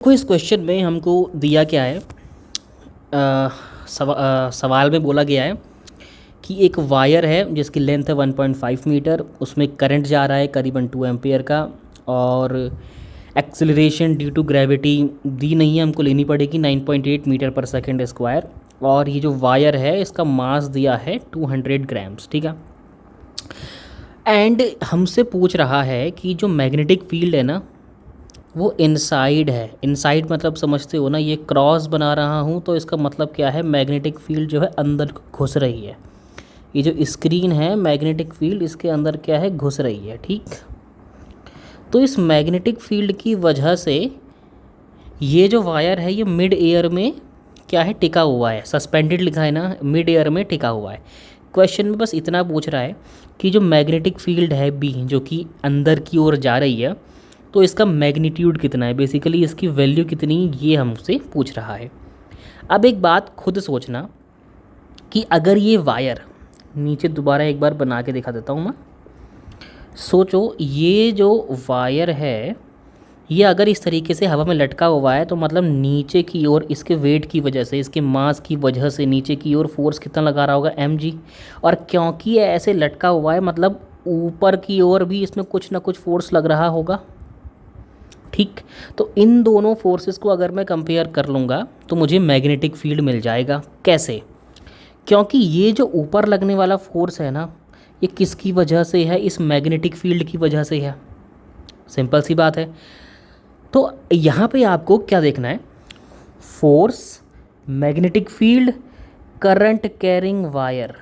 देखो इस क्वेश्चन में हमको दिया क्या है। सवाल में बोला गया है कि एक वायर है जिसकी लेंथ है 1.5 मीटर, उसमें करंट जा रहा है करीबन 2 एम्पियर का, और एक्सेलरेशन ड्यू टू ग्रेविटी दी नहीं है, हमको लेनी पड़ेगी 9.8 मीटर पर सेकेंड स्क्वायर। और ये जो वायर है इसका मास दिया है 200 ग्राम्स, ठीक है। एंड हमसे पूछ रहा है कि जो मैग्नेटिक फील्ड है ना वो इनसाइड है। इनसाइड मतलब समझते हो ना, ये क्रॉस बना रहा हूँ तो इसका मतलब क्या है, मैग्नेटिक फील्ड जो है अंदर घुस रही है। ये जो स्क्रीन है मैग्नेटिक फील्ड इसके अंदर क्या है, घुस रही है, ठीक। तो इस मैग्नेटिक फील्ड की वजह से ये जो वायर है ये मिड एयर में क्या है, टिका हुआ है। सस्पेंडेड लिखा है ना, मिड एयर में टिका हुआ है। क्वेश्चन में बस इतना पूछ रहा है कि जो मैग्नेटिक फील्ड है बी, जो कि अंदर की ओर जा रही है, तो इसका मैग्नीट्यूड कितना है, बेसिकली इसकी वैल्यू कितनी, ये हमसे पूछ रहा है। अब एक बात खुद सोचना कि अगर ये वायर नीचे दोबारा एक बार बना के दिखा देता हूँ मैं। सोचो ये जो वायर है ये अगर इस तरीके से हवा में लटका हुआ है तो मतलब नीचे की ओर इसके वेट की वजह से, इसके मास की वजह से नीचे की ओर फोर्स कितना लगा रहा होगा, mg। और क्योंकि ये ऐसे लटका हुआ है मतलब ऊपर की ओर भी इसमें कुछ ना कुछ फोर्स लग रहा होगा, ठीक। तो इन दोनों फोर्सेस को अगर मैं कंपेयर कर लूँगा तो मुझे मैग्नेटिक फील्ड मिल जाएगा। कैसे? क्योंकि ये जो ऊपर लगने वाला फोर्स है ना, ये किसकी वजह से है, इस मैग्नेटिक फील्ड की वजह से है। सिंपल सी बात है। तो यहाँ पे आपको क्या देखना है, force, magnetic field, current carrying wire.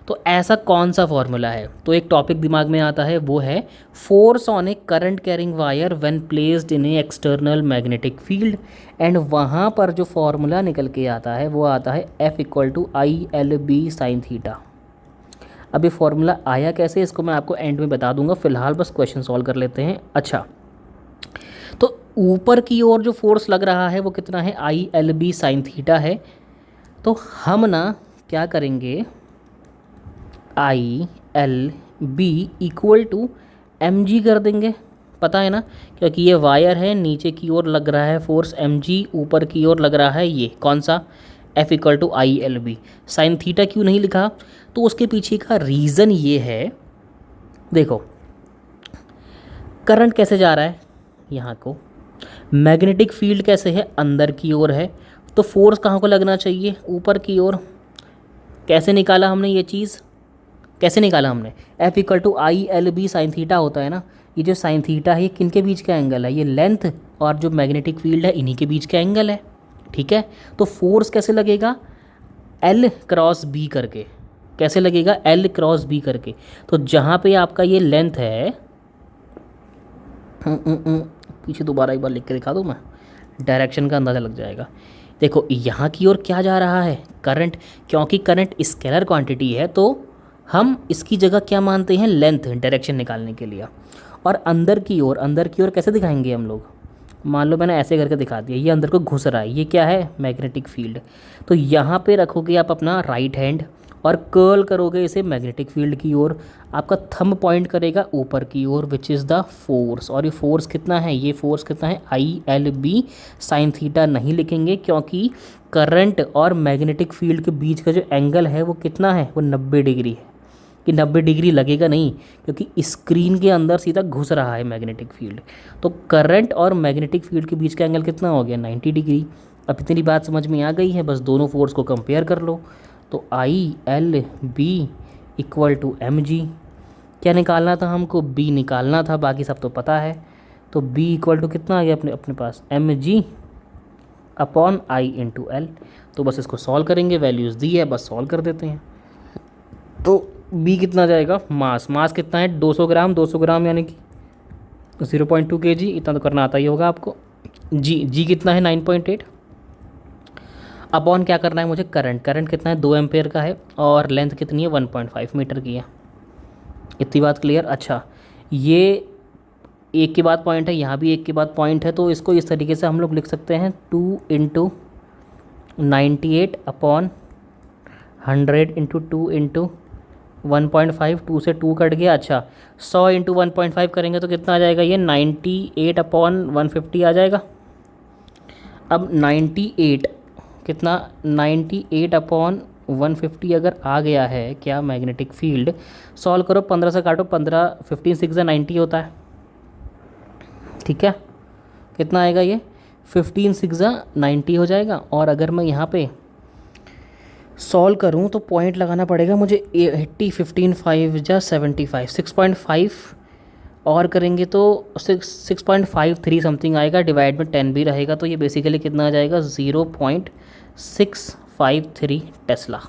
तो ऐसा कौन सा फॉर्मूला है, तो एक टॉपिक दिमाग में आता है, वो है force on A current carrying wire when placed in A external magnetic field. And वहाँ पर जो फॉर्मूला निकल के आता है वो आता है F=ILB साइन थीटा। अब ये फॉर्मूला आया कैसे, इसको मैं आपको एंड में बता दूंगा, फिलहाल बस क्वेश्चन सॉल्व कर लेते हैं। अच्छा, तो ऊपर की ओर जो फोर्स लग रहा है वो कितना है, ILB साइन थीटा है। तो हम ना क्या करेंगे, ILB इक्वल टू mg कर देंगे, पता है ना, क्योंकि ये वायर है, नीचे की ओर लग रहा है फोर्स mg, ऊपर की ओर लग रहा है ये कौन सा, F=ILB। साइन थीटा क्यों नहीं लिखा, तो उसके पीछे का रीज़न ये है, देखो करंट कैसे जा रहा है यहाँ को, मैग्नेटिक फील्ड कैसे है, अंदर की ओर है, तो फोर्स कहाँ को लगना चाहिए, ऊपर की ओर। कैसे निकाला हमने ये चीज़, कैसे निकाला हमने, F=ILB साइन थीटा होता है ना। ये जो साइन थीटा है ये किन के बीच का एंगल है, ये लेंथ और जो मैग्नेटिक फील्ड है इन्हीं के बीच का एंगल है, ठीक है। तो फोर्स कैसे लगेगा, L×B करके, कैसे लगेगा, L×B करके। तो जहाँ पे आपका ये लेंथ है, पीछे दोबारा एक बार लिख के दिखा दूँ मैं, डायरेक्शन का अंदाज़ा लग जाएगा। देखो यहाँ की ओर क्या जा रहा है, करंट, क्योंकि करंट स्केलर क्वांटिटी है तो हम इसकी जगह क्या मानते हैं, लेंथ, डायरेक्शन निकालने के लिए। और अंदर की ओर, अंदर की ओर कैसे दिखाएंगे हम लोग, मान लो मैंने ऐसे करके दिखा दिया, ये अंदर को घुस रहा है, ये क्या है, मैग्नेटिक फील्ड। तो यहाँ पे रखोगे आप अपना राइट हैंड और कर्ल करोगे इसे मैग्नेटिक फील्ड की ओर, आपका थंब पॉइंट करेगा ऊपर की ओर, विच इज़ द फोर्स। और ये फोर्स कितना है, ये फोर्स कितना है, ILB साइन थीटा नहीं लिखेंगे, क्योंकि करंट और मैग्नेटिक फील्ड के बीच का जो एंगल है वो कितना है, वो 90 डिग्री है। कि 90 डिग्री लगेगा नहीं, क्योंकि स्क्रीन के अंदर सीधा घुस रहा है मैग्नेटिक फील्ड। तो करंट और मैग्नेटिक फील्ड के बीच का एंगल कितना हो गया, 90 डिग्री। अब इतनी बात समझ में आ गई है, बस दोनों फोर्स को कंपेयर कर लो। तो ILB इक्वल टू mg, क्या निकालना था हमको, B निकालना था, बाकी सब तो पता है। तो B इक्वल टू कितना आ गया अपने अपने पास, mg/I/L। तो बस इसको सॉल्व करेंगे, वैल्यूज़ दी है बस सॉल्व कर देते हैं। तो B कितना जाएगा, मास, मास कितना है 200 ग्राम, 200 ग्राम यानी कि 0.2 kg, इतना तो करना आता ही होगा आपको। जी कितना है 9.8, अपॉन क्या करना है मुझे, करंट, करंट कितना है 2 एम्पेयर का है, और लेंथ कितनी है 1.5 मीटर की है। इतनी बात क्लियर। अच्छा, ये एक के बाद पॉइंट है, यहाँ भी एक के बाद पॉइंट है, तो इसको इस तरीके से हम लोग लिख सकते हैं 2 × 98/100 × 2 × 1.5, 2 से 2 कट गया। अच्छा, 100 × 1.5 करेंगे तो कितना आ जाएगा, ये 98/150 आ जाएगा। अब 98 कितना 98 अपॉन 150 अगर आ गया है क्या मैग्नेटिक फील्ड, सॉल्व करो 15 से काटो 15, 15 6 90 होता है, ठीक है। कितना आएगा ये 15 6 90 हो जाएगा। और अगर मैं यहाँ पे सॉल्व करूँ तो पॉइंट लगाना पड़ेगा मुझे 80, 15 5 75, 6.5 और करेंगे तो 6.53 समथिंग आएगा, डिवाइड में 10 भी रहेगा, तो ये बेसिकली कितना आ जाएगा 0.653 टेस्ला।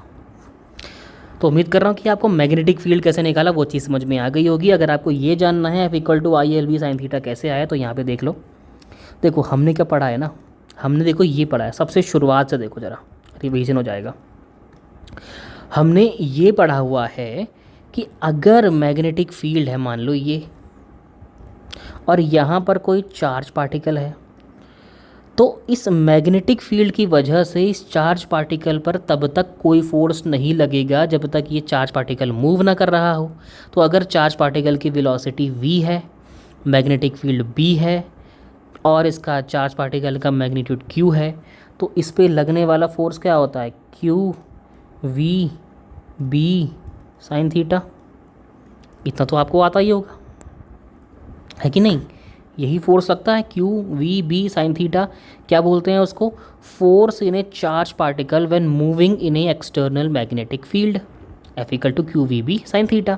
तो उम्मीद कर रहा हूँ कि आपको मैग्नेटिक फील्ड कैसे निकाला वो चीज़ समझ में आ गई होगी। अगर आपको ये जानना है F=ILB sin थीटा कैसे आया, तो यहाँ पे देख लो। देखो हमने क्या पढ़ा है ना, हमने देखो ये पढ़ा है, सबसे शुरुआत से देखो ज़रा, रिवीजन हो जाएगा। हमने ये पढ़ा हुआ है कि अगर मैग्नेटिक फील्ड है मान लो ये, और यहाँ पर कोई चार्ज पार्टिकल है, तो इस मैग्नेटिक फील्ड की वजह से इस चार्ज पार्टिकल पर तब तक कोई फोर्स नहीं लगेगा जब तक ये चार्ज पार्टिकल मूव ना कर रहा हो। तो अगर चार्ज पार्टिकल की वेलोसिटी v है, मैग्नेटिक फील्ड b है, और इसका चार्ज पार्टिकल का मैग्नीट्यूड q है, तो इस पे लगने वाला फोर्स क्या होता है q v b sine theta. इतना तो आपको आता ही होगा, है कि नहीं। यही फोर्स लगता है q v b sine theta. क्या बोलते हैं उसको, force in A charge particle when moving in A external magnetic field F=QVB sine theta.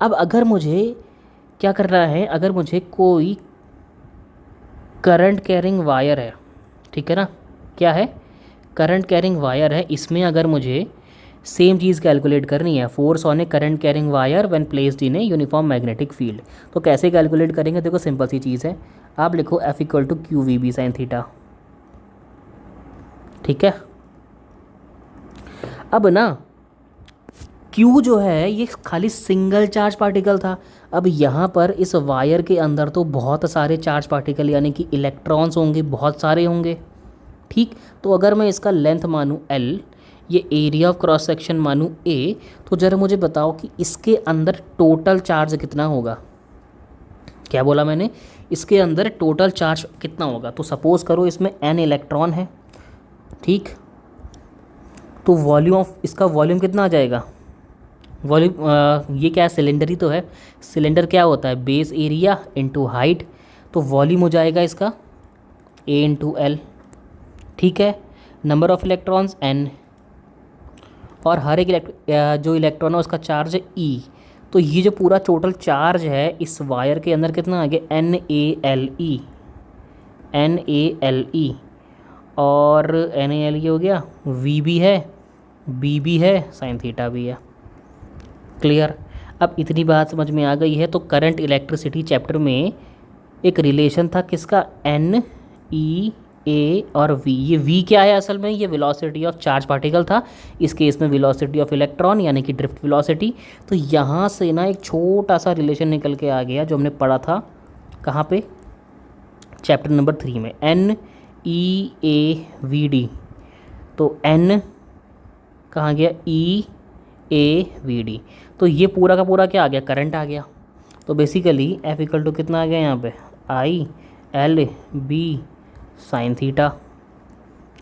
अब अगर मुझे क्या करना है, अगर मुझे कोई करंट कैरिंग वायर है, ठीक है ना, क्या है करंट कैरिंग वायर है, इसमें अगर मुझे सेम चीज़ कैलकुलेट करनी है, force on A current carrying wire when placed in a uniform magnetic field, तो कैसे कैलकुलेट करेंगे। देखो सिंपल सी चीज़ है, आप लिखो F=QVB साइन थीटा, ठीक है। अब ना Q जो है ये खाली सिंगल चार्ज पार्टिकल था, अब यहाँ पर इस वायर के अंदर तो बहुत सारे चार्ज पार्टिकल यानी कि इलेक्ट्रॉन्स होंगे, बहुत सारे होंगे, ठीक। तो अगर मैं इसका लेंथ मानूँ L, ये एरिया ऑफ क्रॉस सेक्शन मानूँ A, तो ज़रा मुझे बताओ कि इसके अंदर टोटल चार्ज कितना होगा। क्या बोला मैंने, इसके अंदर टोटल चार्ज कितना होगा। तो सपोज़ करो इसमें N इलेक्ट्रॉन है, ठीक, तो वॉल्यूम ऑफ इसका वॉल्यूम कितना आ जाएगा, वॉल्यूम ये क्या है सिलेंडर ही तो है, सिलेंडर क्या होता है बेस एरिया इंटू हाइट, तो वॉल्यूम हो जाएगा इसका A इंटू L, ठीक है। नंबर ऑफ इलेक्ट्रॉन्स N, और हर एक जो इलेक्ट्रॉन है उसका चार्ज है E, तो ये जो पूरा टोटल चार्ज है इस वायर के अंदर कितना आ गया NaLe, NaLe, और NaLe हो गया, V भी है, B भी है, साइन थीटा भी है। क्लियर। अब इतनी बात समझ में आ गई है, तो करंट इलेक्ट्रिसिटी चैप्टर में एक रिलेशन था किसका, N E A और V। ये V क्या है असल में, ये वेलोसिटी ऑफ चार्ज पार्टिकल था, इस केस में वेलोसिटी ऑफ इलेक्ट्रॉन यानी कि ड्रिफ्ट वेलोसिटी। तो यहाँ से ना एक छोटा सा रिलेशन निकल के आ गया जो हमने पढ़ा था कहाँ पे, चैप्टर नंबर 3 में, N E A V D। तो N कहाँ गया, E A V D, तो ये पूरा का पूरा क्या आ गया, करंट आ गया। तो बेसिकली F= कितना आ गया यहाँ पे, ILB साइन थीटा,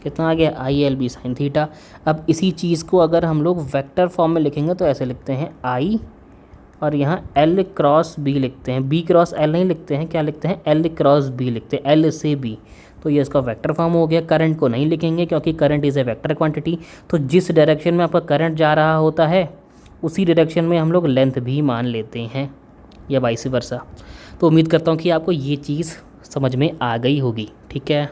कितना आ गया ILB साइन थीटा। अब इसी चीज़ को अगर हम लोग वेक्टर फॉर्म में लिखेंगे तो ऐसे लिखते हैं I, और यहाँ L क्रॉस B लिखते हैं, B क्रॉस L नहीं लिखते हैं, क्या लिखते हैं L क्रॉस B लिखते हैं, L से B, तो ये इसका वेक्टर फॉर्म हो गया। करंट को नहीं लिखेंगे क्योंकि current is a vector quantity, तो जिस डायरेक्शन में आपका करंट जा रहा होता है उसी डायरेक्शन में हम लोग लेंथ भी मान लेते हैं, या वाइस वर्सा। तो उम्मीद करता हूँ कि आपको ये चीज़ समझ में आ गई होगी, ठीक है।